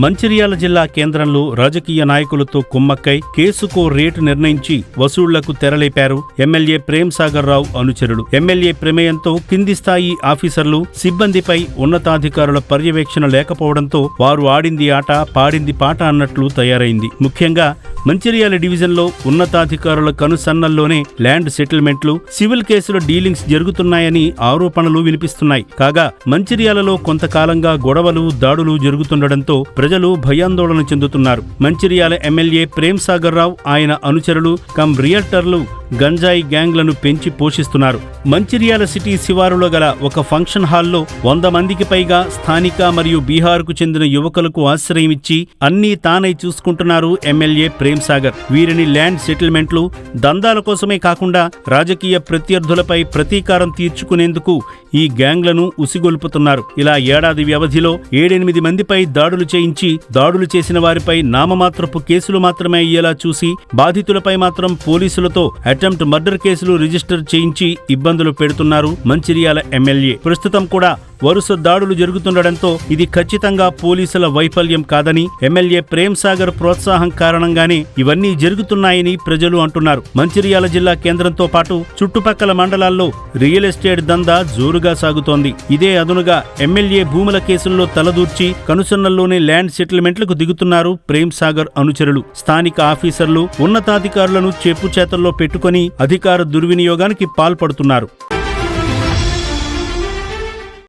మంచిర్యాల జిల్లా కేంద్రంలో రాజకీయ నాయకులతో కుమ్మక్కై కేసుకో రేటు నిర్ణయించి వసూళ్లకు తెరలేపారు ఎమ్మెల్యే ప్రేమ్ సాగర్ రావు అనుచరులు. ఎమ్మెల్యే ప్రమేయంతో కింది స్థాయి ఆఫీసర్లు, సిబ్బందిపై ఉన్నతాధికారుల పర్యవేక్షణ లేకపోవడంతో వారు ఆడింది ఆట, పాడింది పాట అన్నట్లు తయారైంది. ముఖ్యంగా మంచిర్యాల డివిజన్లో ఉన్నతాధికారుల కనుసన్నల్లోనే ల్యాండ్ సెటిల్మెంట్లు, సివిల్ కేసుల డీలింగ్స్ జరుగుతున్నాయని ఆరోపణలు వినిపిస్తున్నాయి. కాగా మంచిర్యాలలో కొంతకాలంగా గొడవలు, దాడులు జరుగుతుండటంతో ప్రజలు భయాందోళన చెందుతున్నారు. మంచిర్యాల ఎమ్మెల్యే ప్రేమ్ సాగర్ రావు, ఆయన అనుచరులు కమ్ రియల్టర్లు గంజాయి గ్యాంగ్లను పెంచి పోషిస్తున్నారు. మంచిర్యాల సిటీ శివారులో గల ఒక ఫంక్షన్ హాల్లో 100 మందికి పైగా స్థానిక మరియు బీహార్కు చెందిన యువకులకు ఆశ్రయం ఇచ్చి అన్నీ తానై చూసుకుంటున్నారు ఎమ్మెల్యే ప్రేమ్ సాగర్. వీరిని ల్యాండ్ సెటిల్మెంట్లు, దందాల కోసమే కాకుండా రాజకీయ ప్రత్యర్థులపై ప్రతీకారం తీర్చుకునేందుకు ఈ గ్యాంగ్లను ఉసిగొల్పుతున్నారు. ఇలా ఏడాది వ్యవధిలో 7-8 మందిపై దాడులు చేయించి, దాడులు చేసిన వారిపై నామమాత్రపు కేసులు మాత్రమే అయ్యేలా చూసి, బాధితులపై మాత్రం పోలీసులతో అటెంప్ట్ మర్డర్ కేసులు రిజిస్టర్ చేయించి ఇబ్బందులు పెడుతున్నారు మంచిర్యాల ఎమ్మెల్యే. ప్రస్తుతం కూడా వరుస దాడులు జరుగుతుండటంతో ఇది ఖచ్చితంగా పోలీసుల వైఫల్యం కాదని, ఎమ్మెల్యే ప్రేమ్ సాగర్ ప్రోత్సాహం కారణంగానే ఇవన్నీ జరుగుతున్నాయని ప్రజలు అంటున్నారు. మంచిర్యాల జిల్లా కేంద్రంతో పాటు చుట్టుపక్కల మండలాల్లో రియల్ ఎస్టేట్ దందా జోరుగా సాగుతోంది. ఇదే అదునుగా ఎమ్మెల్యే భూముల కేసుల్లో తలదూర్చి కనుసన్నల్లోనే ల్యాండ్ సెటిల్మెంట్లకు దిగుతున్నారు ప్రేమ్ సాగర్ అనుచరులు. స్థానిక ఆఫీసర్లు, ఉన్నతాధికారులను చెప్పుచేతల్లో పెట్టుకుని అధికార దుర్వినియోగానికి పాల్పడుతున్నారు.